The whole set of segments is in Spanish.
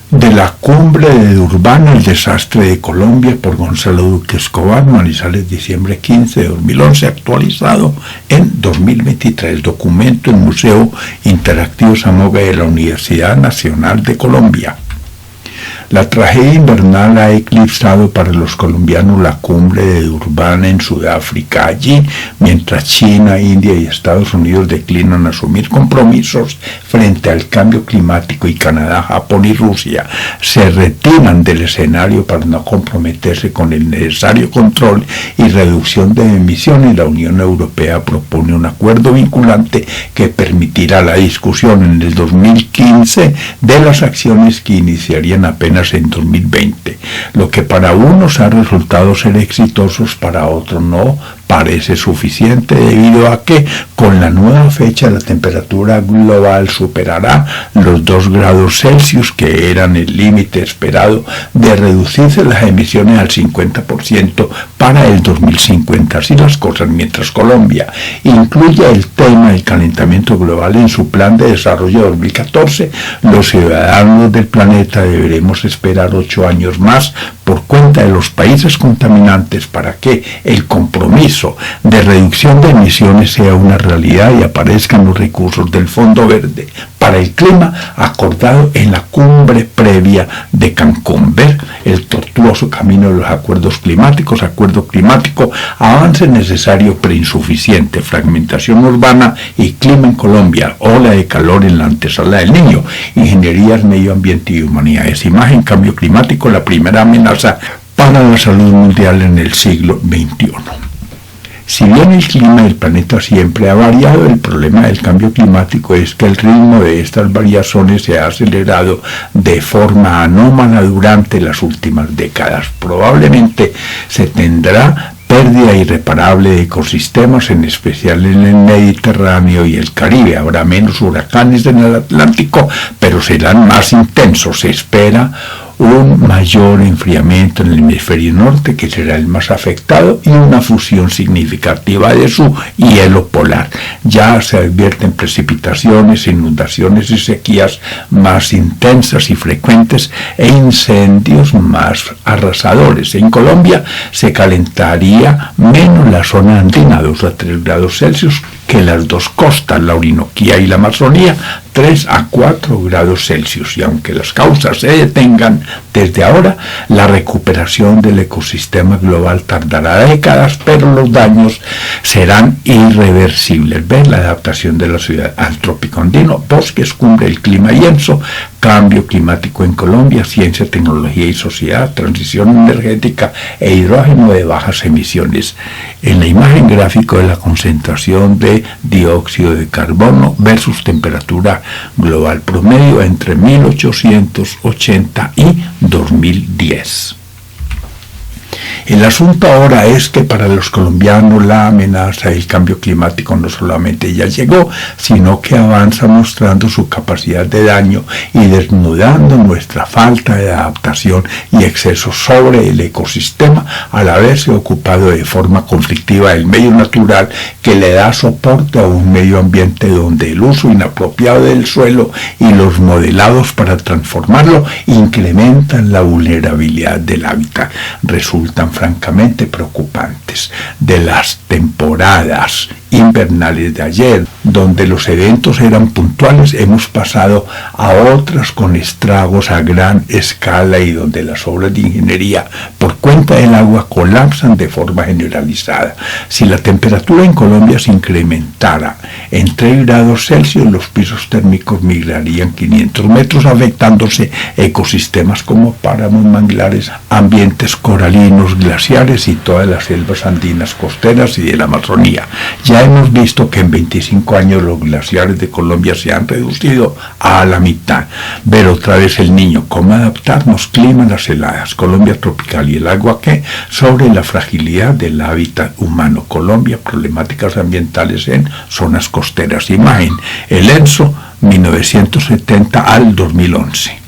De la cumbre de Durban, el desastre de Colombia, por Gonzalo Duque Escobar, Manizales, diciembre 15 de 2011, actualizado en 2023, documento en Museo Interactivo Samoga de la Universidad Nacional de Colombia. La tragedia invernal ha eclipsado para los colombianos la cumbre de Durban en Sudáfrica. Allí, mientras China, India y Estados Unidos declinan asumir compromisos frente al cambio climático y Canadá, Japón y Rusia se retiran del escenario para no comprometerse con el necesario control y reducción de emisiones, la Unión Europea propone un acuerdo vinculante que permitirá la discusión en el 2015 de las acciones que iniciarían apenas en 2020. Lo que para unos ha resultado ser exitosos, para otros no parece suficiente, debido a que con la nueva fecha la temperatura global superará los 2 grados Celsius, que eran el límite esperado de reducirse las emisiones al 50% para el 2050. Así las cosas, mientras Colombia incluye el tema del calentamiento global en su plan de desarrollo 2014, los ciudadanos del planeta deberemos esperar 8 años más por cuenta de los países contaminantes para que el compromiso de reducción de emisiones sea una realidad y aparezcan los recursos del Fondo Verde para el Clima acordado en la cumbre previa de Cancún. Ver el tortuoso camino de los acuerdos climáticos, acuerdo climático, avance necesario pero insuficiente, fragmentación urbana y clima en Colombia, ola de calor en la antesala del Niño, ingenierías, medio ambiente y humanidades, imagen, cambio climático, la primera amenaza para la salud mundial en el siglo XXI. Si bien el clima del planeta siempre ha variado, el problema del cambio climático es que el ritmo de estas variaciones se ha acelerado de forma anómala durante las últimas décadas. Probablemente se tendrá pérdida irreparable de ecosistemas, en especial en el Mediterráneo y el Caribe. Habrá menos huracanes en el Atlántico, pero serán más intensos. Se espera un mayor enfriamiento en el hemisferio norte, que será el más afectado, y una fusión significativa de su hielo polar. Ya se advierten precipitaciones, inundaciones y sequías más intensas y frecuentes e incendios más arrasadores. En Colombia se calentaría menos la zona andina, 2 a 3 grados Celsius, que las dos costas, la Orinoquía y la Amazonía, 3 a 4 grados Celsius. Y aunque las causas se detengan desde ahora, la recuperación del ecosistema global tardará décadas, pero los daños serán irreversibles. Ver la adaptación de la ciudad al trópico andino, bosques, cumbre, el clima y ENSO, cambio climático en Colombia, ciencia, tecnología y sociedad, transición energética e hidrógeno de bajas emisiones. En la imagen gráfico de la concentración de dióxido de carbono versus temperatura global promedio entre 1880 y 2010. El asunto ahora es que para los colombianos la amenaza del cambio climático no solamente ya llegó, sino que avanza mostrando su capacidad de daño y desnudando nuestra falta de adaptación y exceso sobre el ecosistema, al haberse ocupado de forma conflictiva del medio natural que le da soporte a un medio ambiente donde el uso inapropiado del suelo y los modelados para transformarlo incrementan la vulnerabilidad del hábitat. Resultan francamente preocupantes. De las temporadas invernales de ayer, donde los eventos eran puntuales, hemos pasado a otras con estragos a gran escala y donde las obras de ingeniería por cuenta del agua colapsan de forma generalizada. Si la temperatura en Colombia se incrementara en 3 grados Celsius, los pisos térmicos migrarían 500 metros, afectándose ecosistemas como páramos, manglares, ambientes coralinos, glaciares y todas las selvas andinas costeras y de la Amazonía. Ya hemos visto que en 25 años los glaciares de Colombia se han reducido a la mitad. Ver otra vez el Niño, cómo adaptarnos, clima, las heladas, Colombia tropical y el agua que sobre la fragilidad del hábitat humano. Colombia, problemáticas ambientales en zonas costeras. Imagen, el ENSO, 1970 al 2011.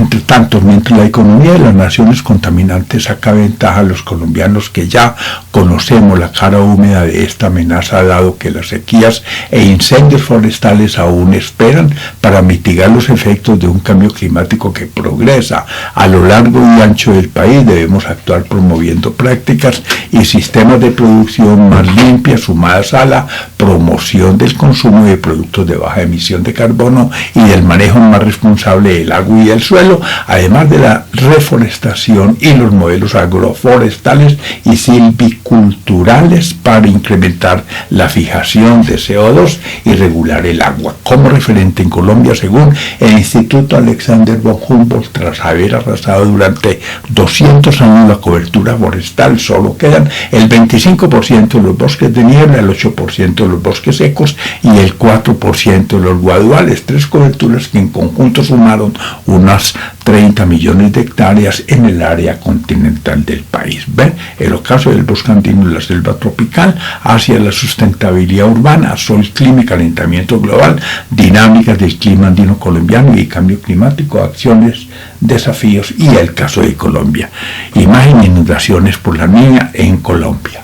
Entre tanto, mientras la economía de las naciones contaminantes saca ventaja a los colombianos que ya conocemos la cara húmeda de esta amenaza, dado que las sequías e incendios forestales aún esperan para mitigar los efectos de un cambio climático que progresa a lo largo y ancho del país, debemos actuar promoviendo prácticas y sistemas de producción más limpias, sumadas a la promoción del consumo de productos de baja emisión de carbono y del manejo más responsable del agua y del suelo, además de la reforestación y los modelos agroforestales y silviculturales para incrementar la fijación de CO2 y regular el agua. Como referente en Colombia, según el Instituto Alexander von Humboldt, tras haber arrasado durante 200 años la cobertura forestal, solo quedan el 25% de los bosques de niebla, el 8% de los bosques secos y el 4% de los guaduales, tres coberturas que en conjunto sumaron unas 30 millones de hectáreas en el área continental del país. ¿Ven? El ocaso del bosque andino y la selva tropical hacia la sustentabilidad urbana, sol, clima y calentamiento global, dinámicas del clima andino colombiano y cambio climático, acciones, desafíos y el caso de Colombia. Imagen: inundaciones por la Niña en Colombia.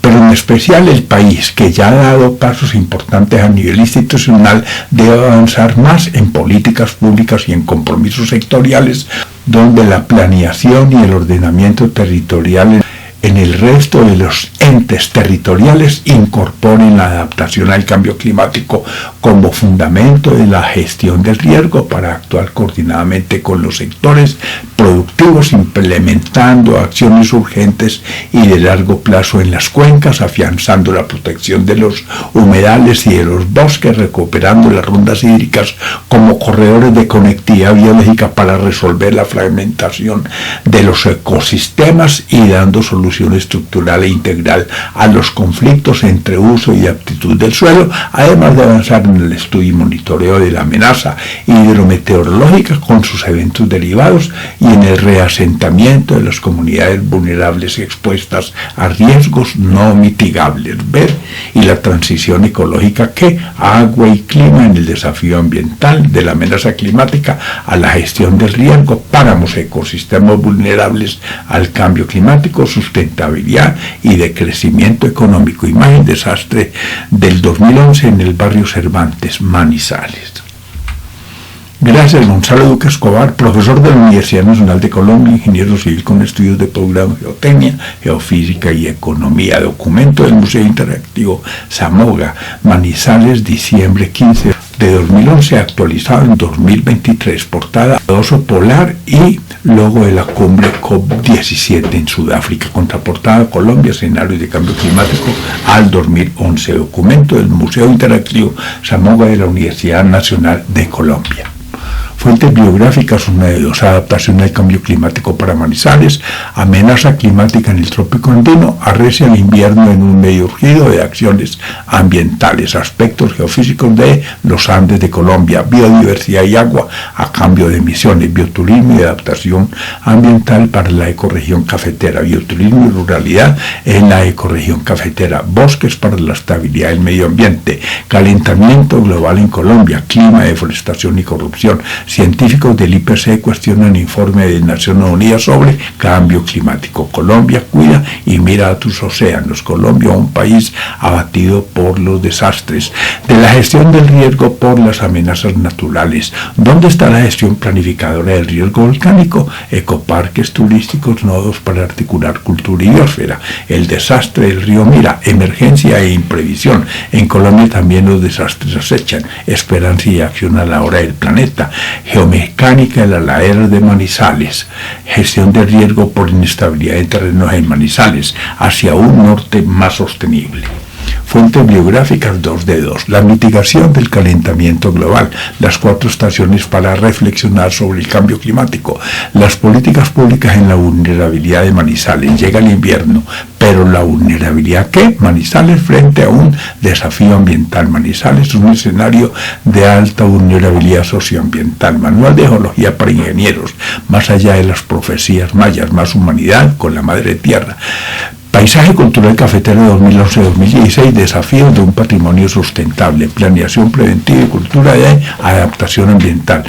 Pero en especial el país, que ya ha dado pasos importantes a nivel institucional, debe avanzar más en políticas públicas y en compromisos sectoriales, donde la planeación y el ordenamiento territorial en el resto de los entes territoriales incorporen la adaptación al cambio climático como fundamento de la gestión del riesgo para actuar coordinadamente con los sectores productivos, implementando acciones urgentes y de largo plazo en las cuencas, afianzando la protección de los humedales y de los bosques, recuperando las rondas hídricas como corredores de conectividad biológica para resolver la fragmentación de los ecosistemas y dando solución estructural e integral a los conflictos entre uso y aptitud del suelo, además de avanzar en el estudio y monitoreo de la amenaza hidrometeorológica con sus eventos derivados y en el reasentamiento de las comunidades vulnerables expuestas a riesgos no mitigables, ver, y la transición ecológica que agua y clima en el desafío ambiental de la amenaza climática a la gestión del riesgo, páramos, ecosistemas vulnerables al cambio climático, sustentabilidad y de crecimiento económico. Imagen: desastre del 2011 en el barrio Cervantes, Manizales. Gracias, Gonzalo Duque Escobar, profesor de la Universidad Nacional de Colombia, ingeniero civil con estudios de posgrado en geotecnia, geofísica y economía. Documento del Museo Interactivo Zamoga, Manizales, diciembre 15 de 2011, actualizado en 2023, portada oso polar y logo de la cumbre COP17 en Sudáfrica, contraportada Colombia, escenarios de cambio climático al 2011, documento del Museo Interactivo Zamoga de la Universidad Nacional de Colombia. Fuentes biográficas: una de dos, adaptación al cambio climático para Manizales, amenaza climática en el trópico andino, arrecia el invierno en un medio urgido de acciones ambientales, aspectos geofísicos de los Andes de Colombia, biodiversidad y agua a cambio de emisiones, bioturismo y adaptación ambiental para la ecorregión cafetera, bioturismo y ruralidad en la ecorregión cafetera, bosques para la estabilidad del medio ambiente, calentamiento global en Colombia, clima, deforestación y corrupción. Científicos del IPC cuestionan informe de Naciones Unidas sobre cambio climático. Colombia cuida y mira a tus océanos. Colombia, un país abatido por los desastres. De la gestión del riesgo por las amenazas naturales. ¿Dónde está la gestión planificadora del riesgo volcánico? Ecoparques turísticos, nodos para articular cultura y biosfera. El desastre del río Mira, emergencia e imprevisión. En Colombia también los desastres acechan. Esperanza y acción a la hora del planeta. Geomecánica de las laderas de Manizales, gestión de riesgo por inestabilidad de terrenos en Manizales, hacia un norte más sostenible. Fuentes biográficas 2 de 2. La mitigación del calentamiento global, las 4 estaciones para reflexionar sobre el cambio climático, las políticas públicas en la vulnerabilidad de Manizales. Llega el invierno, pero la vulnerabilidad ¿qué? Manizales frente a un desafío ambiental. Manizales es un escenario de alta vulnerabilidad socioambiental. Manual de geología para ingenieros, más allá de las profecías mayas, más humanidad con la madre tierra. Paisaje cultural cafetero 2011-2016, desafíos de un patrimonio sustentable, planeación preventiva y cultura de adaptación ambiental.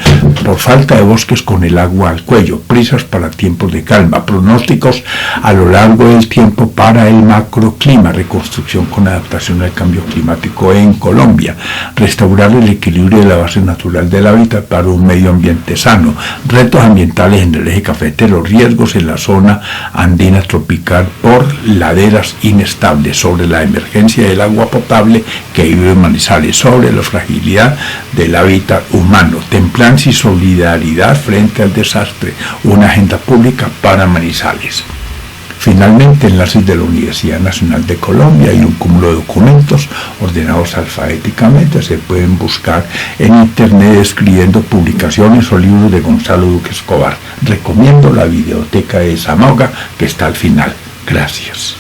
Por falta de bosques con el agua al cuello, prisas para tiempos de calma, pronósticos a lo largo del tiempo para el macroclima, reconstrucción con adaptación al cambio climático en Colombia, restaurar el equilibrio de la base natural del hábitat para un medio ambiente sano, retos ambientales en el eje cafetero, riesgos en la zona andina tropical por laderas inestables, sobre la emergencia del agua potable que vive en Manizales, sobre la fragilidad del hábitat humano, templanza y solidaridad frente al desastre, una agenda pública para Manizales. Finalmente, enlaces de la Universidad Nacional de Colombia y un cúmulo de documentos ordenados alfabéticamente. Se pueden buscar en internet escribiendo publicaciones o libros de Gonzalo Duque Escobar. Recomiendo la videoteca de Zamora que está al final. Gracias.